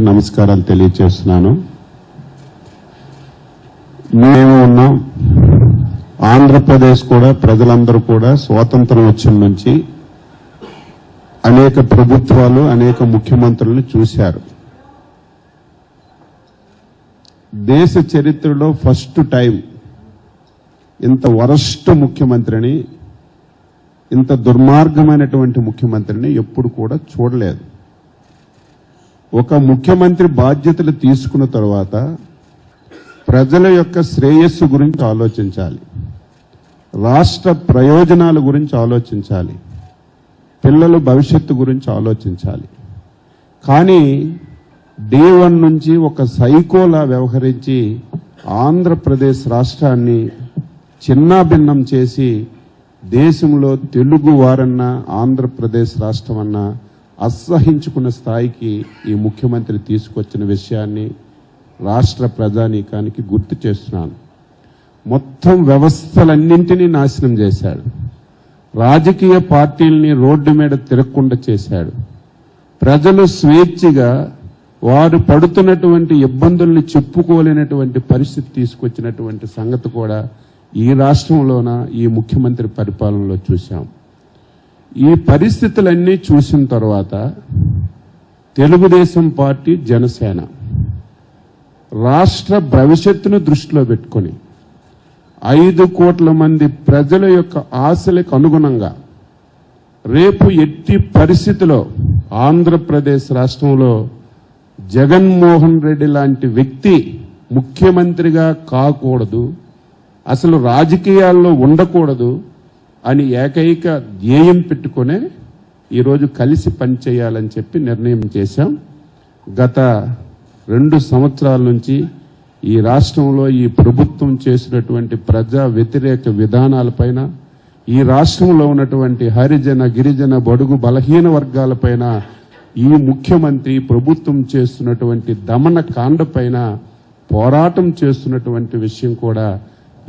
నమస్కారాలు తెలియజేస్తున్నాను. మేము ఉన్నాం. ఆంధ్రప్రదేశ్ కూడా ప్రజలందరూ కూడా స్వాతంత్రం వచ్చిన నుంచి అనేక ప్రభుత్వాలు అనేక ముఖ్యమంత్రులను చూశారు. దేశ చరిత్రలో ఫస్ట్ టైం ఇంత వరస్ట్ ముఖ్యమంత్రిని, ఇంత దుర్మార్గమైనటువంటి ముఖ్యమంత్రిని ఎప్పుడు కూడా చూడలేదు. ఒక ముఖ్యమంత్రి బాధ్యతలు తీసుకున్న తర్వాత ప్రజల యొక్క శ్రేయస్సు గురించి ఆలోచించాలి, రాష్ట్ర ప్రయోజనాల గురించి ఆలోచించాలి, పిల్లల భవిష్యత్తు గురించి ఆలోచించాలి. కానీ డే 1 నుంచి ఒక సైకోలా వ్యవహరించి ఆంధ్రప్రదేశ్ రాష్ట్రాన్ని చిన్నాభిన్నం చేసి దేశంలో తెలుగు వారన్నా ఆంధ్రప్రదేశ్ రాష్ట్రం అన్నా అసహించుకున్న స్థాయికి ఈ ముఖ్యమంత్రి తీసుకొచ్చిన విషయాన్ని రాష్ట్ర ప్రజానీకానికి గుర్తు చేస్తున్నాను. మొత్తం వ్యవస్థలన్నింటినీ నాశనం చేశాడు. రాజకీయ పార్టీల్ని రోడ్డు మీద తిరగకుండా చేశాడు. ప్రజలు స్వేచ్ఛగా వారు పడుతున్నటువంటి ఇబ్బందుల్ని చెప్పుకోలేనటువంటి పరిస్థితి తీసుకొచ్చినటువంటి సంగతి కూడా ఈ రాష్ట్రంలోన ఈ ముఖ్యమంత్రి పరిపాలనలో చూశాం. ఈ పరిస్థితులన్నీ చూసిన తర్వాత తెలుగుదేశం పార్టీ, జనసేన రాష్ట్ర భవిష్యత్తును దృష్టిలో పెట్టుకొని 5 కోట్ల మంది ప్రజల యొక్క ఆశలకు అనుగుణంగా రేపు ఎట్టి పరిస్థితిలో ఆంధ్రప్రదేశ్ రాష్ట్రంలో జగన్మోహన్ రెడ్డి లాంటి వ్యక్తి ముఖ్యమంత్రిగా కాకూడదు, అసలు రాజకీయాల్లో ఉండకూడదు అని ఏకైక ధ్యేయం పెట్టుకునే ఈరోజు కలిసి పనిచేయాలని చెప్పి నిర్ణయం చేశాం. గత 2 సంవత్సరాల నుంచి ఈ రాష్ట్రంలో ఈ ప్రభుత్వం చేసినటువంటి ప్రజా వ్యతిరేక విధానాలపైన, ఈ రాష్ట్రంలో ఉన్నటువంటి హరిజన, గిరిజన, బడుగు, బలహీన వర్గాలపైన ఈ ముఖ్యమంత్రి ప్రభుత్వం చేస్తున్నటువంటి దమన కాండపైన పోరాటం చేస్తున్నటువంటి విషయం కూడా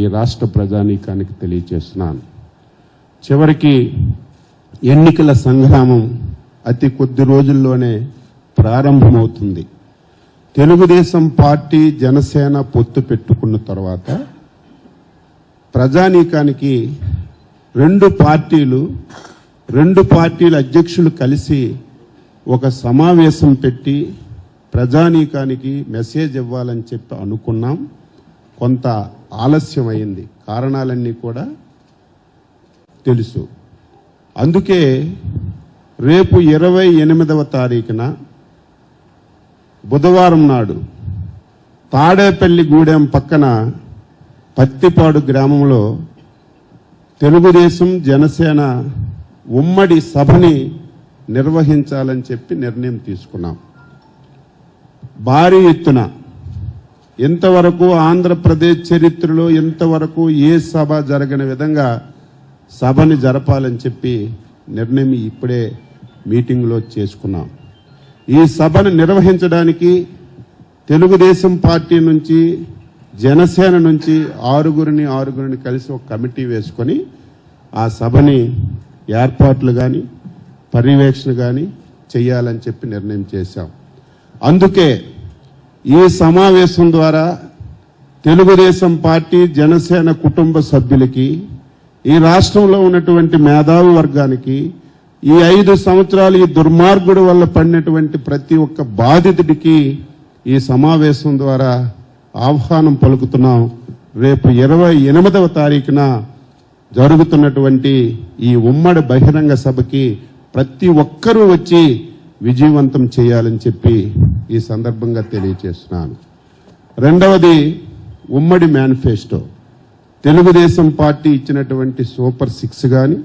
ఈ రాష్ట్ర ప్రజానీకానికి తెలియజేస్తున్నాను. చివరికి ఎన్నికల సంగ్రామం అతి కొద్ది రోజుల్లోనే ప్రారంభమవుతుంది. తెలుగుదేశం పార్టీ, జనసేన పొత్తు పెట్టుకున్న తర్వాత ప్రజానీకానికి 2 పార్టీల అధ్యక్షులు కలిసి ఒక సమావేశం పెట్టి ప్రజానీకానికి మెసేజ్ ఇవ్వాలని చెప్పి అనుకున్నాం. కొంత ఆలస్యమైంది, కారణాలన్నీ కూడా తెలుసు. అందుకే రేపు 28వ తారీఖున బుధవారం నాడు తాడేపల్లిగూడెం పక్కన పత్తిపాడు గ్రామంలో తెలుగుదేశం, జనసేన ఉమ్మడి సభని నిర్వహించాలని చెప్పి నిర్ణయం తీసుకున్నాం. భారీ ఎత్తున ఇంతవరకు ఆంధ్రప్రదేశ్ చరిత్రలో ఇంతవరకు ఏ సభ జరగని విధంగా సభని జరపాలని చెప్పి నిర్ణయం ఇప్పుడే మీటింగ్లో చేసుకున్నాం. ఈ సభను నిర్వహించడానికి తెలుగుదేశం పార్టీ నుంచి, జనసేన నుంచి 6 కలిసి ఒక కమిటీ వేసుకొని ఆ సభని ఏర్పాట్లు కానీ పర్యవేక్షణ కానీ చేయాలని చెప్పి నిర్ణయం చేశాం. అందుకే ఈ సమావేశం ద్వారా తెలుగుదేశం పార్టీ, జనసేన కుటుంబ సభ్యులకి, ఈ రాష్ట్రంలో ఉన్నటువంటి మేధావి వర్గానికి, ఈ 5 సంవత్సరాలు ఈ దుర్మార్గుడు వల్ల పడినటువంటి ప్రతి ఒక్క బాధితుడికి ఈ సమావేశం ద్వారా ఆహ్వానం పలుకుతున్నాం. రేపు 28వ తారీఖున జరుగుతున్నటువంటి ఈ ఉమ్మడి బహిరంగ సభకి ప్రతి ఒక్కరూ వచ్చి విజయవంతం చేయాలని చెప్పి ఈ సందర్భంగా తెలియజేస్తున్నాను. రెండవది ఉమ్మడి మేనిఫెస్టో. తెలుగుదేశం పార్టీ ఇచ్చినటువంటి సూపర్ 6 కానీ,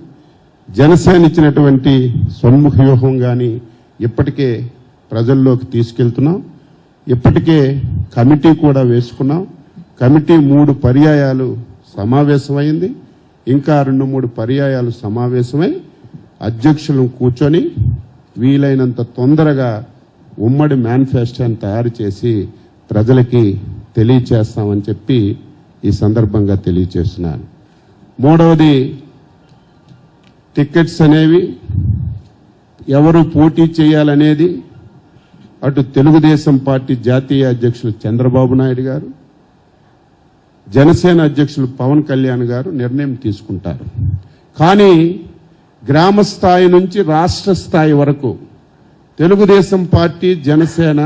జనసేన ఇచ్చినటువంటి షణ్ముఖ వ్యూహం కానీ ఇప్పటికే ప్రజల్లోకి తీసుకెళ్తున్నాం. ఇప్పటికే కమిటీ కూడా వేసుకున్నాం. కమిటీ 3 పర్యాయాలు సమావేశమైంది. ఇంకా 2-3 పర్యాయాలు సమావేశమై అధ్యక్షులను కూర్చొని వీలైనంత తొందరగా ఉమ్మడి మేనిఫెస్టోని తయారు చేసి ప్రజలకి తెలియచేస్తామని చెప్పి ఈ సందర్భంగా తెలియచేస్తున్నాను. మూడవది టికెట్స్ అనేవి ఎవరు పోటీ చేయాలనేది అటు తెలుగుదేశం పార్టీ జాతీయ అధ్యక్షులు చంద్రబాబు నాయుడు గారు, జనసేన అధ్యక్షులు పవన్ కళ్యాణ్ గారు నిర్ణయం తీసుకుంటారు. కానీ గ్రామ స్థాయి నుంచి రాష్ట్ర స్థాయి వరకు తెలుగుదేశం పార్టీ, జనసేన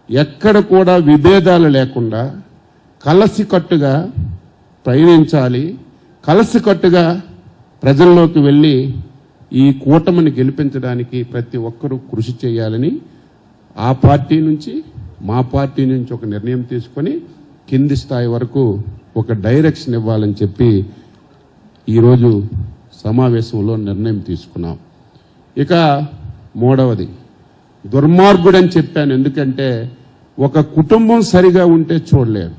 ఎక్కడ కూడా విభేదాలు లేకుండా కలసికట్టుగా ప్రయాణించాలి, కలసికట్టుగా ప్రజల్లోకి వెళ్ళి ఈ కూటమిని గెలిపించడానికి ప్రతి ఒక్కరూ కృషి చేయాలని ఆ పార్టీ నుంచి, మా పార్టీ నుంచి ఒక నిర్ణయం తీసుకొని కింది స్థాయి వరకు ఒక డైరెక్షన్ ఇవ్వాలని చెప్పి ఈరోజు సమావేశంలో నిర్ణయం తీసుకున్నాం. ఇక మూడవది దుర్మార్గుడని చెప్పాను. ఎందుకంటే ఒక కుటుంబం సరిగా ఉంటే చూడలేడు,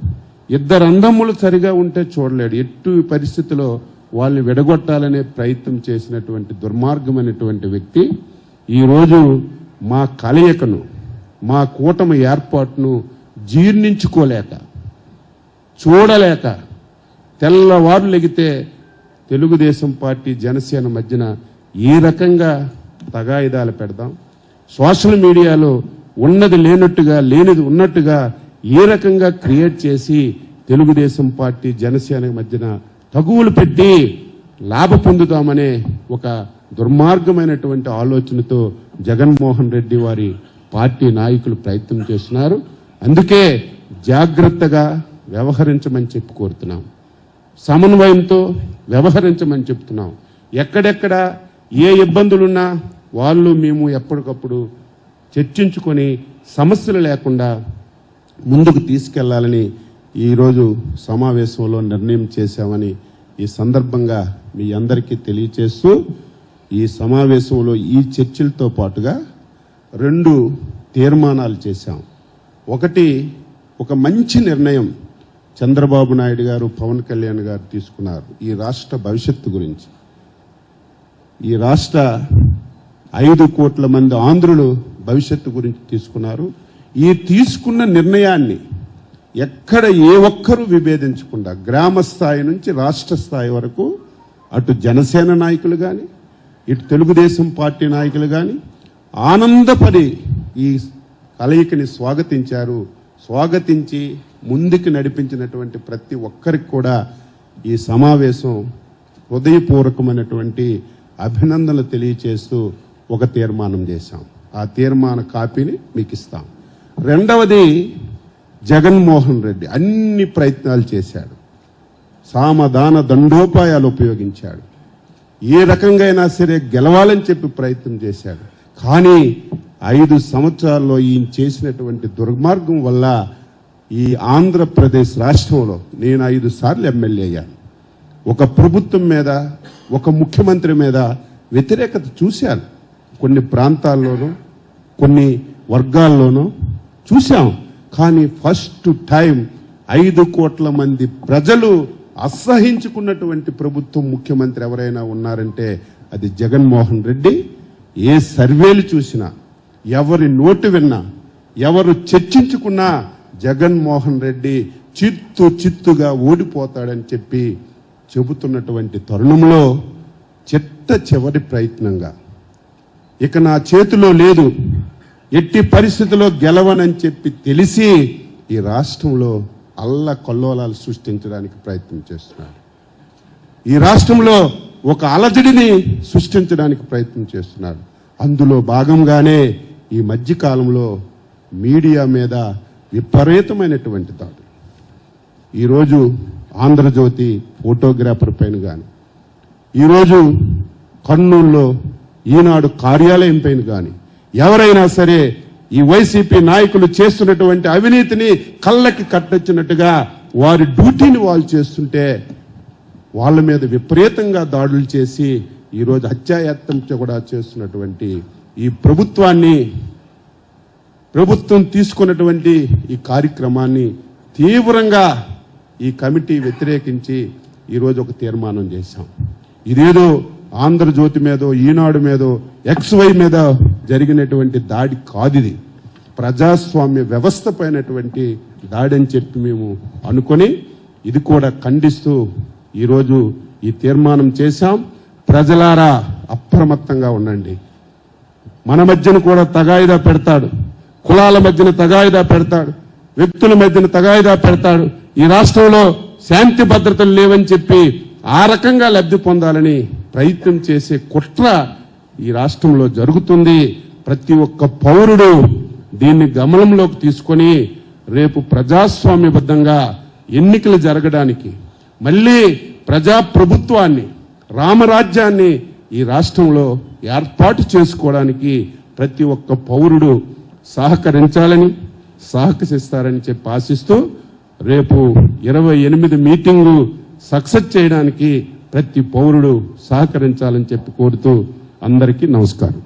ఇద్దరు అన్నదమ్ములు సరిగా ఉంటే చూడలేడు. ఎట్టి పరిస్థితిలో వాళ్ళని విడగొట్టాలనే ప్రయత్నం చేసినటువంటి దుర్మార్గమైనటువంటి వ్యక్తి ఈరోజు మా కలయికను, మా కూటమి ఏర్పాటును జీర్ణించుకోలేక, చూడలేక తెల్లవారు లెగితే తెలుగుదేశం పార్టీ, జనసేన మధ్యన ఏ రకంగా తగాయిదాలు పెడదాం, సోషల్ మీడియాలో ఉన్నది లేనట్టుగా, లేనిది ఉన్నట్టుగా ఏ రకంగా క్రియేట్ చేసి తెలుగుదేశం పార్టీ, జనసేన మధ్యన తగువులు పెట్టి లాభ పొందుతామనే ఒక దుర్మార్గమైనటువంటి ఆలోచనతో జగన్మోహన్ రెడ్డి వారి పార్టీ నాయకులు ప్రయత్నం చేస్తున్నారు. అందుకే జాగ్రత్తగా వ్యవహరించమని చెప్పి కోరుతున్నాం, సమన్వయంతో వ్యవహరించమని చెప్తున్నాం. ఎక్కడెక్కడ ఏ ఇబ్బందులున్నా వాళ్ళు మేము ఎప్పటికప్పుడు చర్చించుకొని సమస్యలు లేకుండా ముందుకు తీసుకెళ్లాలని ఈరోజు సమావేశంలో నిర్ణయం చేశామని ఈ సందర్భంగా మీ అందరికీ తెలియచేస్తూ, ఈ సమావేశంలో ఈ చర్చలతో పాటుగా 2 తీర్మానాలు చేశాం. ఒకటి, ఒక మంచి నిర్ణయం చంద్రబాబు నాయుడు గారు, పవన్ కళ్యాణ్ గారు తీసుకున్నారు ఈ రాష్ట్ర భవిష్యత్తు గురించి. ఈ రాష్ట్ర 5 కోట్ల మంది ఆంధ్రులు భవిష్యత్తు గురించి తీసుకున్నారు. ఈ తీసుకున్న నిర్ణయాన్ని ఎక్కడ ఏ ఒక్కరూ విభేదించకుండా గ్రామ స్థాయి నుంచి రాష్ట్ర స్థాయి వరకు అటు జనసేన నాయకులు కానీ, ఇటు తెలుగుదేశం పార్టీ నాయకులు కానీ ఆనందపడి ఈ కలయికని స్వాగతించారు. స్వాగతించి ముందుకు నడిపించినటువంటి ప్రతి ఒక్కరికి కూడా ఈ సమావేశం హృదయపూర్వకమైనటువంటి అభినందనలు తెలియచేస్తూ ఒక తీర్మానం చేశాం. ఆ తీర్మాన కాపీని మీకు ఇస్తాం. రెండవది, జగన్మోహన్ రెడ్డి అన్ని ప్రయత్నాలు చేశాడు, సామధాన దండోపాయాలు ఉపయోగించాడు, ఏ రకంగా అయినా సరే గెలవాలని చెప్పి ప్రయత్నం చేశాడు. కానీ 5 సంవత్సరాల్లో ఈయన చేసినటువంటి దుర్మార్గం వల్ల ఈ ఆంధ్రప్రదేశ్ రాష్ట్రంలో నేను 5 సార్లు ఎమ్మెల్యే అయ్యాను. ఒక ప్రభుత్వం మీద, ఒక ముఖ్యమంత్రి మీద వ్యతిరేకత చూశాను. కొన్ని ప్రాంతాల్లోనూ, కొన్ని వర్గాల్లోనూ చూశాం. కానీ ఫస్ట్ టైం 5 కోట్ల మంది ప్రజలు అసహించుకున్నటువంటి ప్రభుత్వం, ముఖ్యమంత్రి ఎవరైనా ఉన్నారంటే అది జగన్మోహన్ రెడ్డి. ఏ సర్వేలు చూసినా, ఎవరి నోటు విన్నా, ఎవరు చర్చించుకున్నా జగన్మోహన్ రెడ్డి చిత్తుగా ఓడిపోతాడని చెప్పి చెబుతున్నటువంటి తరుణంలో చిట్ట చివరి ప్రయత్నంగా ఇక నా చేతిలో లేదు, ఎట్టి పరిస్థితుల్లో గెలవనని చెప్పి తెలిసి ఈ రాష్ట్రంలో అల్లకల్లోలాలు సృష్టించడానికి ప్రయత్నం చేస్తున్నాడు. ఈ రాష్ట్రంలో ఒక అలజడిని సృష్టించడానికి ప్రయత్నం చేస్తున్నాడు. అందులో భాగంగానే ఈ మధ్యకాలంలో మీడియా మీద విపరీతమైనటువంటి దాడులు. ఈరోజు ఆంధ్రజ్యోతి ఫోటోగ్రాఫర్ పైన కానీ, ఈరోజు కర్నూలులో ఈనాడు కార్యాలయం పైన కానీ ఎవరైనా సరే ఈ వైసీపీ నాయకులు చేస్తున్నటువంటి అవినీతిని కళ్ళకి కట్టొచ్చినట్టుగా వారి డ్యూటీని వాళ్ళు చేస్తుంటే వాళ్ళ మీద విపరీతంగా దాడులు చేసి ఈరోజు హత్యాయత్నం కూడా చేస్తున్నటువంటి ఈ ప్రభుత్వం తీసుకున్నటువంటి ఈ కార్యక్రమాన్ని తీవ్రంగా ఈ కమిటీ వ్యతిరేకించి ఈరోజు ఒక తీర్మానం చేశాం. ఇదేదో ఆంధ్రజ్యోతి మీదో, ఈనాడు మీదో, XY మీద జరిగినటువంటి దాడి కాదు, ఇది ప్రజాస్వామ్య వ్యవస్థ పైనటువంటి దాడి అని చెప్పి మేము అనుకొని ఇది కూడా ఖండిస్తూ ఈరోజు ఈ తీర్మానం చేశాం. ప్రజలారా అప్రమత్తంగా ఉండండి. మన మధ్యన కూడా తగాయిదా పెడతాడు, కులాల మధ్యన తగాయిదా పెడతాడు, వ్యక్తుల మధ్యన తగాయిదా పెడతాడు. ఈ రాష్ట్రంలో శాంతి భద్రతలు లేవని చెప్పి ఆ రకంగా లబ్ధి పొందాలని ప్రయత్నం చేసే కుట్ర ఈ రాష్ట్రంలో జరుగుతుంది. ప్రతి ఒక్క పౌరుడు దీన్ని గమనంలోకి తీసుకొని రేపు ప్రజాస్వామ్యబద్ధంగా ఎన్నికలు జరగడానికి, మళ్లీ ప్రజాప్రభుత్వాన్ని, రామరాజ్యాన్ని ఈ రాష్ట్రంలో ఏర్పాటు చేసుకోవడానికి ప్రతి ఒక్క పౌరుడు సహకరించాలని, సహకరిస్తారని చెప్పి ఆశిస్తూ రేపు 28 మీటింగు సక్సెస్ చేయడానికి ప్రతి పౌరుడు సహకరించాలని చెప్పి కోరుతూ అందరికీ నమస్కారం.